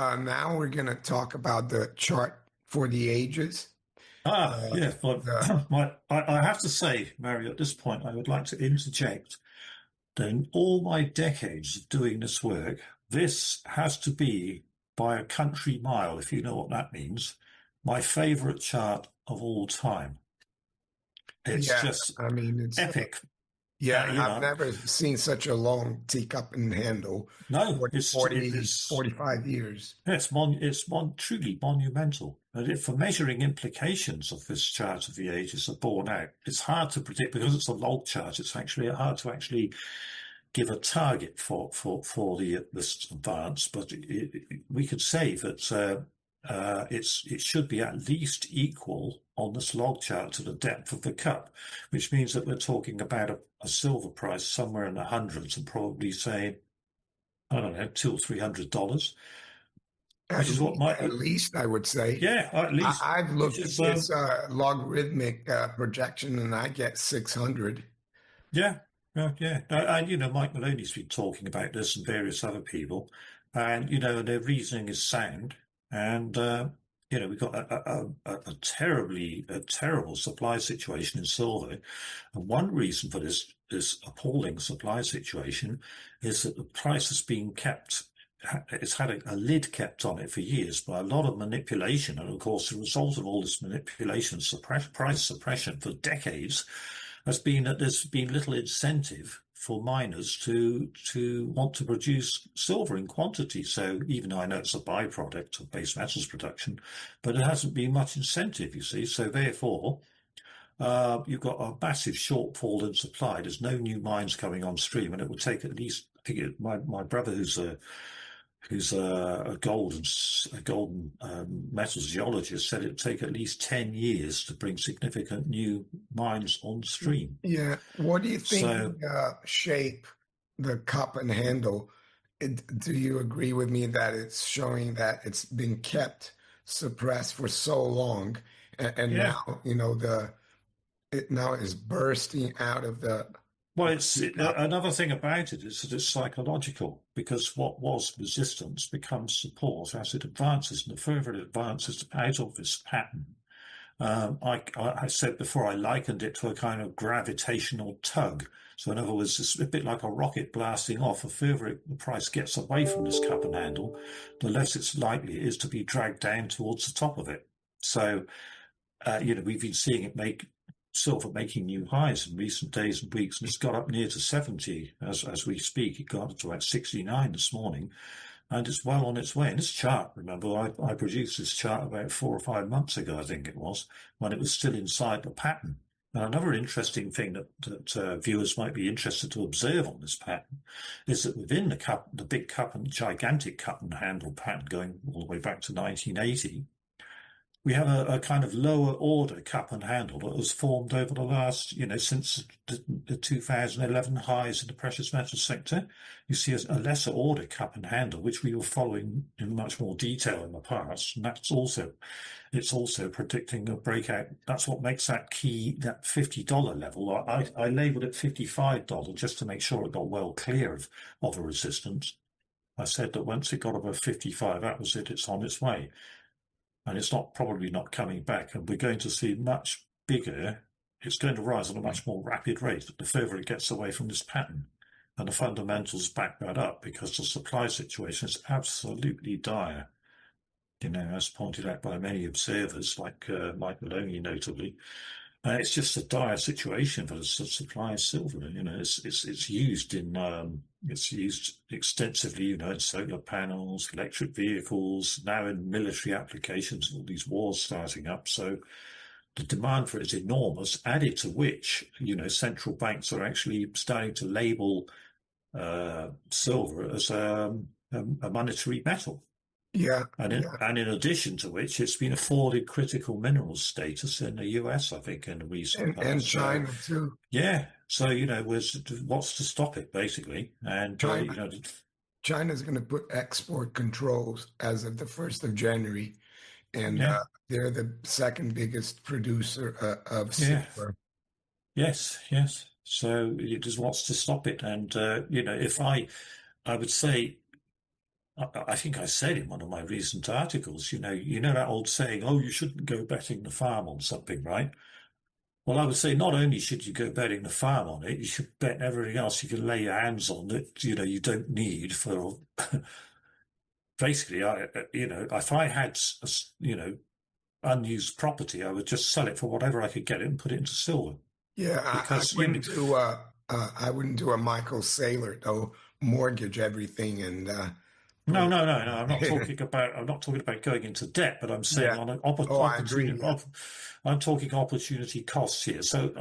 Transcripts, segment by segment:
Now we're going to talk about the chart for the ages. Uh, Yeah, but the I have to say, Mario, at this point, I would like to interject that in all my decades of doing this work, this has to be, by a country mile, if you know what that means, my favorite chart of all time. It's yeah, just I mean it's epic. yeah, You I've know, never seen such a long teacup and handle. no, 40, it 40, is. 45 years. Yeah, truly monumental. And for measuring implications of this chart of the ages are borne out, it's hard to predict because it's a log chart. It's actually hard to actually give a target for this advance. But we could say that it should be at least equal on this log chart to the depth of the cup, which means that we're talking about a silver price somewhere in the hundreds and probably say, I don't know, $200 or $300, which is what At might, least I would say. yeah, at least, I've which looked at is, this logarithmic projection and I get 600. yeah, yeah. And, Mike Maloney's been talking about this and various other people, and, their reasoning is sound. And, we've got a terrible supply situation in silver. And one reason for this appalling supply situation is that the price has been kept. It's had a lid kept on it for years by a lot of manipulation. And of course, the result of all this manipulation, price suppression for decades has been that there's been little incentive for miners to want to produce silver in quantity. So even though I know it's a byproduct of base metals production, but it hasn't been much incentive, you see. So therefore, you've got a massive shortfall in supply. There's no new mines coming on stream, and it will take at least. I think my brother, who's a golden metals geologist, said it'd take at least 10 years to bring significant new mines on stream. Yeah. What do you think So, shape the cup and handle? Do you agree with me that it's showing that it's been kept suppressed for so long, and yeah. now it now is bursting out of the Well, teacup? another thing about it is that it's psychological because what was resistance becomes support as it advances, and the further it advances out of this pattern. I said before I likened it to a kind of gravitational tug. So in other words, it's a bit like a rocket blasting off. The further the price gets away from this cup and handle, the less it's likely it is to be dragged down towards the top of it. So, we've been seeing it make silver making new highs in recent days and weeks, and it's got up near to 70 as we speak. It got up to about 69 this morning, and it's well on its way. And this chart, remember, I produced this chart about 4 or 5 months ago, I think it was, when it was still inside the pattern. Now, another interesting thing that viewers might be interested to observe on this pattern is that within the big cup and gigantic cup and handle pattern going all the way back to 1980, we have a kind of lower order cup and handle that was formed over the last, since the 2011 highs in the precious metals sector. You see a lesser order cup and handle, which we were following in much more detail in the past. And it's also predicting a breakout. That's what makes that key, that $50 level. I labeled it $55 just to make sure it got well clear of a resistance. I said that once it got above 55, that was it, it's on its way. And it's probably not coming back. And we're going to see much bigger, it's going to rise at a much more rapid rate the further it gets away from this pattern. And the fundamentals back that up because the supply situation is absolutely dire. As pointed out by many observers, like Mike Maloney notably. It's just a dire situation for the supply of silver. It's used it's used extensively, in solar panels, electric vehicles, now in military applications, all these wars starting up. So the demand for it is enormous, added to which, central banks are actually starting to label silver as a monetary metal. Yeah, And yeah, in addition to which, it's been afforded critical minerals status in the US, I think, in the recent and past. So, China too. yeah. So, what's to stop it, basically? And, China China's going to put export controls as of the 1st of January, and yeah, they're the second biggest producer of yeah, silver. yes, yes. So it is what's to stop it. And, if I would say, I think I said in one of my recent articles, you know that old saying, "Oh, you shouldn't go betting the farm on something," right? Well, I would say not only should you go betting the farm on it, you should bet everything else you can lay your hands on that you don't need for. Basically, if I had unused property, I would just sell it for whatever I could get it and put it into silver Yeah, because you know. I wouldn't do a Michael Saylor though, mortgage everything and No, put no, no, no. I'm not talking about going into debt, but I'm saying yeah. on an Oh, I agree. Yeah. I'm talking opportunity costs here. So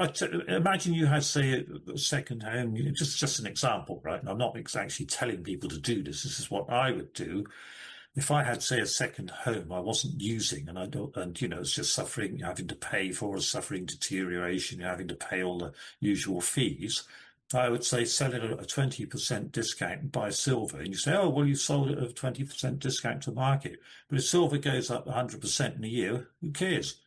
imagine you had, say, a second home, just an example, right? And I'm not actually telling people to do this. This is what I would do if I had, say, a second home I wasn't using, and I don't, and it's just suffering, having to pay for, suffering deterioration, you're having to pay all the usual fees. I would say sell it at a 20% discount and buy silver. And you say, oh, well, you sold it at a 20% discount to market. But if silver goes up 100% in a year, who cares?